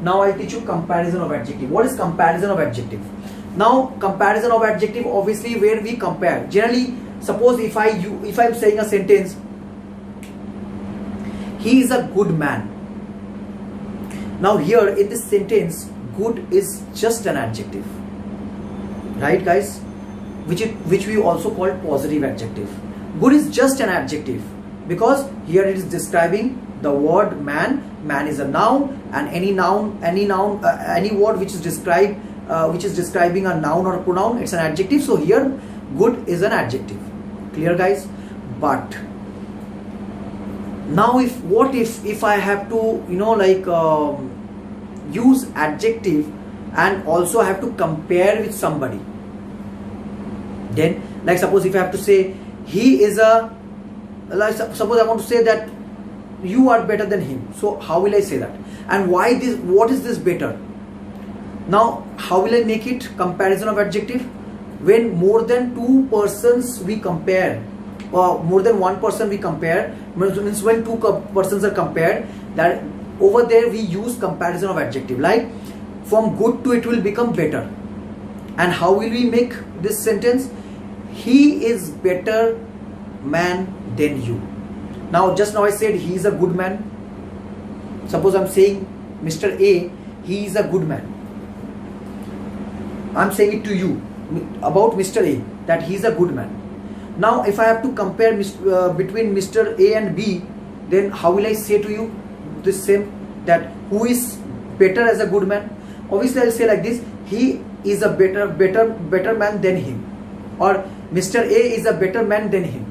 Now I'll teach you comparison of adjective. What is comparison of adjective? Now comparison of adjective, obviously where we compare. Generally, suppose if I'm saying a sentence, he is a good man. Now here in this sentence, good is just an adjective, right guys? Which we also call positive adjective. Good is just an adjective because here it is describing the word man. Man is a noun, and any word which is describing a noun or a pronoun, it's an adjective. So here good is an adjective. Clear guys? But now what if I have to use adjective and also I have to compare with somebody? Then, like suppose if I have to say he is a, like suppose I want to say that you are better than him. So how will I say that? And why this? What is this better? Now how will I make it comparison of adjective? When more than two persons we compare, or more than one person we compare, means when two persons are compared, that over there we use comparison of adjective. Like from good to it will become better. And how will we make this sentence? He is better man than you. Now just now I said he is a good man. Suppose I'm saying Mr. A, he is a good man. I'm saying it to you about Mr. A, that he is a good man. Now if I have to compare between Mr. A and B, then how will I say to you this same, that who is better as a good man? Obviously I'll say like this: he is a better man than him, or Mr. A is a better man than him,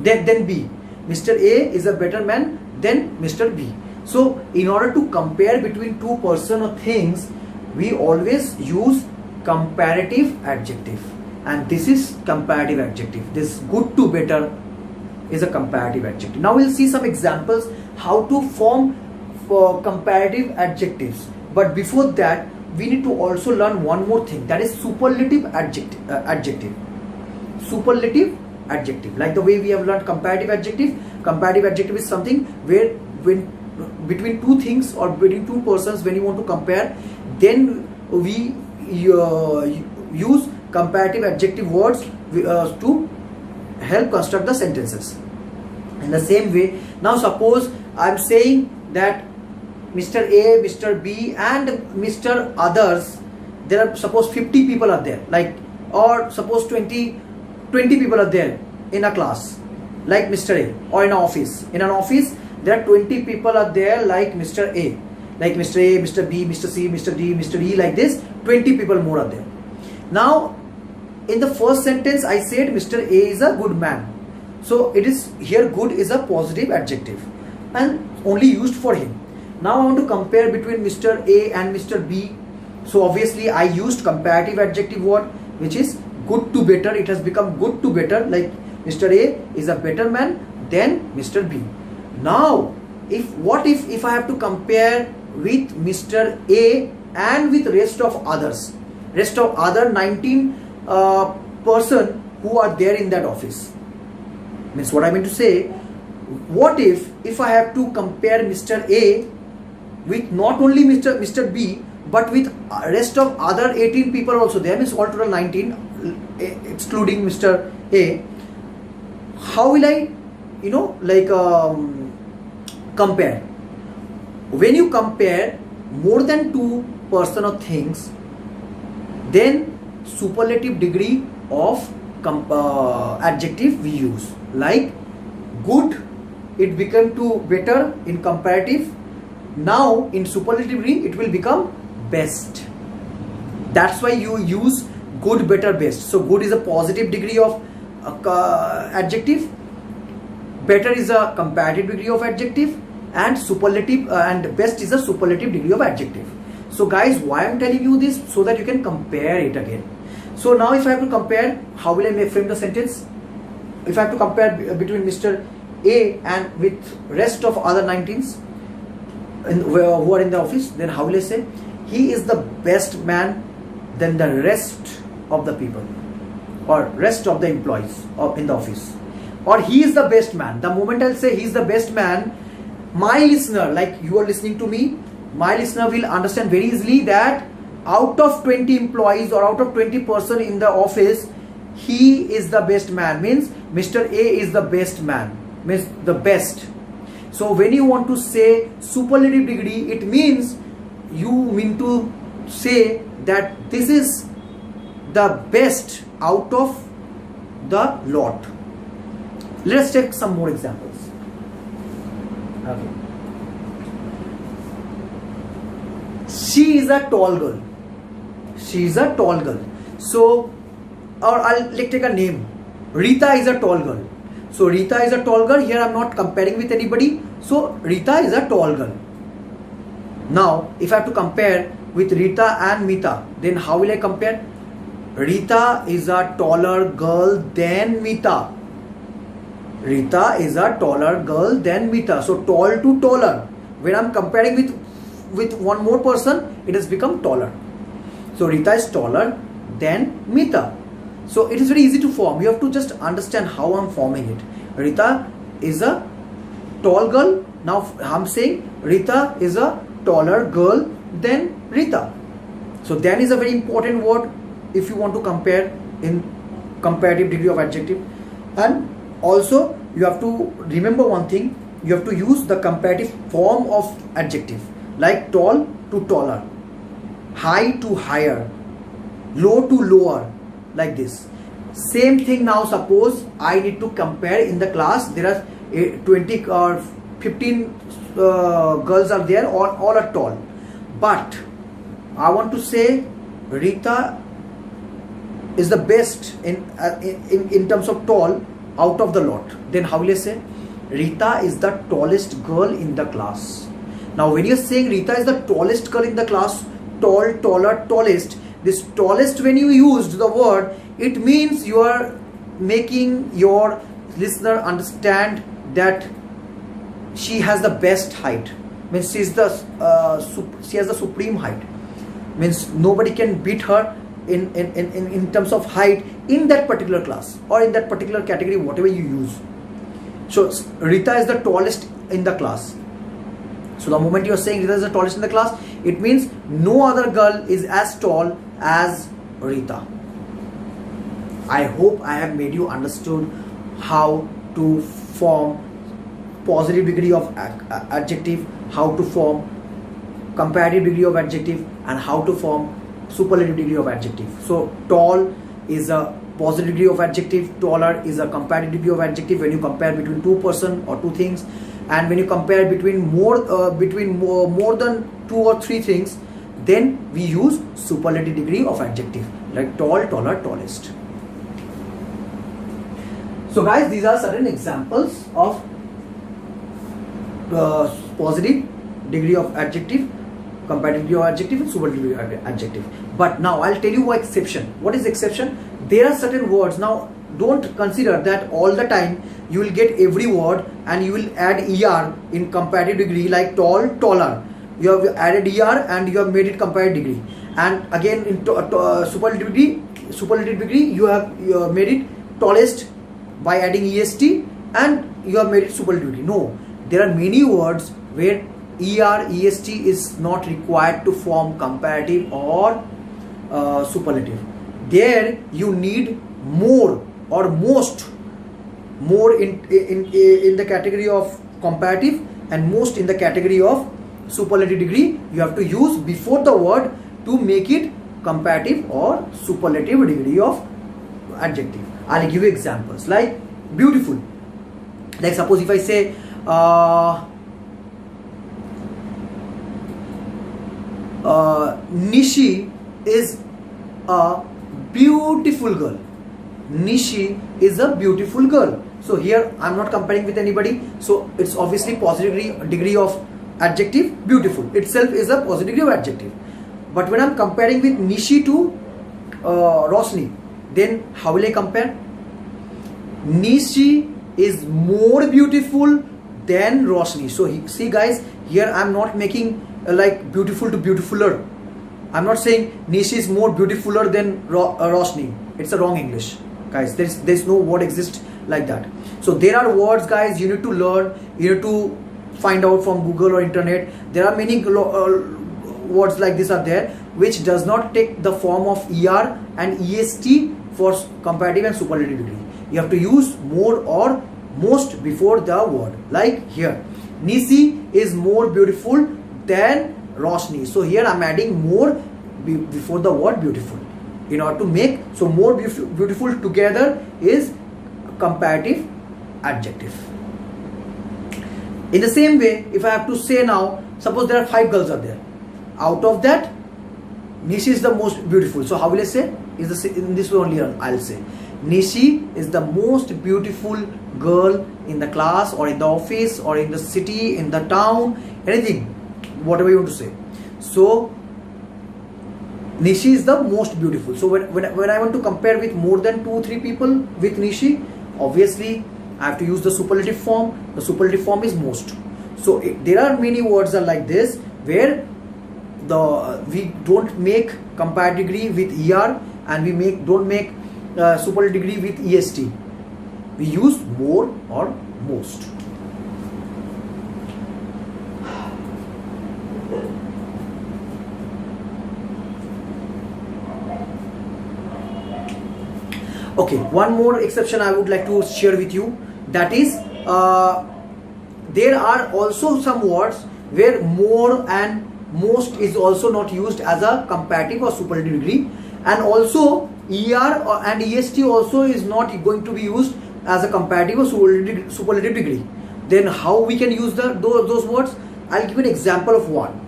than B. Mr. A is a better man than Mr. B. So in order to compare between two person or things, we always use comparative adjective, and this is comparative adjective. This good to better is a comparative adjective. Now we'll see some examples how to form comparative adjectives. But before that, we need to also learn one more thing, that is superlative adjective. Superlative adjective, like the way we have learned comparative adjective. Comparative adjective is something where when between two things or between two persons, when you want to compare, then we use comparative adjective words to help construct the sentences. In the same way, now suppose I'm saying that Mr. A, Mr. B and Mr. others, there are suppose 50 people are there, like, or suppose 20 people are there in a class like Mr. A, or in an office. In an office there are 20 people are there like Mr. A, like Mr. A, Mr. B, Mr. C, Mr. D, Mr. E, like this 20 people more are there. Now in the first sentence I said Mr. A is a good man, so it is here good is a positive adjective and only used for him. Now I want to compare between Mr. A and Mr. B, so obviously I used comparative adjective word, which is good to better. It has become good to better, like Mr. A is a better man than Mr. B. Now what if I have to compare with Mr. A and with rest of others, rest of other 19 person who are there in that office? Means what I mean to say, what if I have to compare Mr. A with not only Mr. B but with rest of other 18 people also there, means all total 19 excluding Mr. A, how will I compare? When you compare more than two person or things, then superlative degree of adjective we use. Like good, it became to better in comparative. Now in superlative degree it will become best. That's why you use good, better, best. So good is a positive degree of adjective, better is a comparative degree of adjective, and superlative and best is a superlative degree of adjective. So guys, why I'm telling you this? So that you can compare it again. So now if I have to compare, how will I frame the sentence? If I have to compare between Mr. A and with rest of other 19s who are in the office, then how will I say he is the best man than the rest of the people or rest of the employees in the office, or he is the best man? The moment I'll say he is the best man, my listener, like you are listening to me, my listener will understand very easily that out of 20 employees or out of 20% in the office, he is the best man, means Mr. A is the best man, means the best. So when you want to say superlative degree, it means you mean to say that this is the best out of the lot. Let us take some more examples. Okay. She is a tall girl. She is a tall girl. So, or I'll take a name. Rita is a tall girl. So Rita is a tall girl. Here I'm not comparing with anybody. So Rita is a tall girl. Now, if I have to compare with Rita and Mita, then how will I compare? Rita is a taller girl than Mita. Rita is a taller girl than Mita. So tall to taller. When I'm comparing with one more person, it has become taller. So Rita is taller than Mita. So it is very easy to form. You have to just understand how I'm forming it. Rita is a tall girl. Now I'm saying Rita is a taller girl than Rita. So then is a very important word if you want to compare in comparative degree of adjective. And also you have to remember one thing. You have to use the comparative form of adjective, like tall to taller, high to higher, low to lower, like this. Same thing. Now suppose I need to compare in the class. There are 20 or 15 girls are there, all are tall, but I want to say Rita is the best in terms of tall out of the lot. Then how will I say? Rita is the tallest girl in the class. Now when you're saying Rita is the tallest girl in the class, tall, taller, tallest, this tallest, when you used the word, it means you are making your listener understand that she has the best height, means she has the supreme height, means nobody can beat her in terms of height in that particular class or in that particular category, whatever you use. So Rita is the tallest in the class. So the moment you are saying Rita is the tallest in the class, it means no other girl is as tall as Rita. I hope I have made you understood how to form positive degree of adjective, how to form comparative degree of adjective, and how to form superlative degree of adjective. So tall is a positive degree of adjective, taller is a comparative degree of adjective when you compare between two person or two things, and when you compare between more than two or three things, then we use superlative degree of adjective, like tall, taller, tallest. So guys, these are certain examples of positive degree of adjective, comparative degree of adjective, and superlative degree of adjective. But now I'll tell you an exception. What is exception? There are certain words. Now don't consider that all the time you will get every word and you will add er in comparative degree, like tall, taller. You have added er and you have made it comparative degree. And again in superlative degree, you have made it tallest by adding est, and you have made it superlative degree. No, there are many words where est is not required to form comparative or superlative. There you need more or most, more in the category of comparative and most in the category of superlative degree. You have to use before the word to make it comparative or superlative degree of adjective. I'll give you examples like beautiful. Like suppose if I say Nishi is a beautiful girl. Nishi is a beautiful girl. So here I'm not comparing with anybody, so it's obviously positive degree of adjective. Beautiful itself is a positive degree of adjective. But when I'm comparing with Nishi to Rosni, then how will I compare? Nishi is more beautiful than Rosni. So see guys, here I'm not making like beautiful to beautifuler. I'm not saying Nishi is more beautifuler than Rosni. It's a wrong English, guys. There's no word exists like that. So there are words, guys, you need to learn. You need to find out from Google or internet. There are many words like this are there which does not take the form of ER and EST for comparative and superlative degree. You have to use more or most before the word. Like here, Nisi is more beautiful than Roshni. So here I'm adding more before the word beautiful in order to make, so more beautiful together is comparative adjective. In the same way, if I have to say now, suppose there are 5 girls are there. Out of that, Nishi is the most beautiful. So how will I say? In this way only I'll say. Nishi is the most beautiful girl in the class or in the office or in the city, in the town, anything, whatever you want to say. So Nishi is the most beautiful. So when I want to compare with more than 2-3 people with Nishi, obviously I have to use the superlative form. The superlative form is most. So there are many words are like this where we don't make comparative degree with ER and we don't make superlative degree with EST. We use more or most. Okay, one more exception I would like to share with you. That is, there are also some words where more and most is also not used as a comparative or superlative degree, and also ER and EST also is not going to be used as a comparative or superlative degree. Then how we can use those words? I'll give an example of one.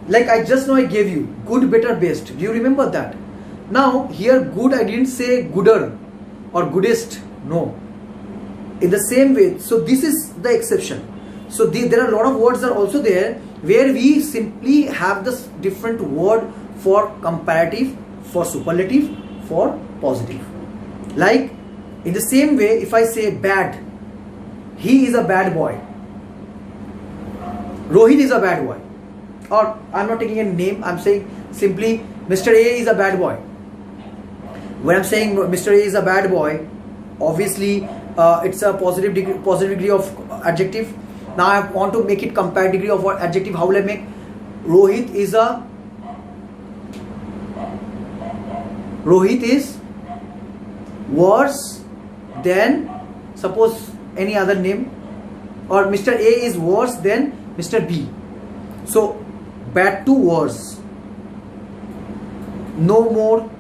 Like I just now I gave you good, better, best. Do you remember that? Now here good, I didn't say gooder or goodest. No. In the same way, so this is the exception. So there are a lot of words are also there where we simply have this different word for comparative, for superlative, for positive. Like in the same way, if I say bad, he is a bad boy. Rohit is a bad boy. Or I'm not taking a name, I'm saying simply Mr. A is a bad boy. When I'm saying Mr. A is a bad boy, obviously it's a positive degree of adjective. Now I want to make it comparative degree of what adjective. How will I make? Rohit is worse than, suppose any other name, or Mr. A is worse than Mr. B. So bad to worse. No more,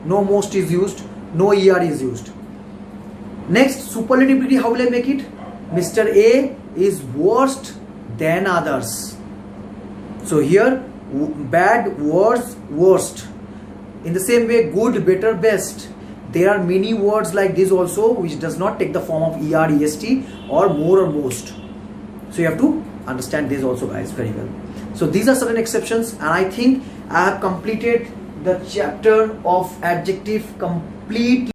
no most is used, no ER is used. Next, superlative degree, how will I make it? Mr. A is worst than others. So here bad, worse, worst. In the same way, good, better, best. There are many words like this also which does not take the form of ER, EST or more or most. So you have to understand this also, guys, very well. So these are certain exceptions, and I think I have completed the chapter of adjective completely.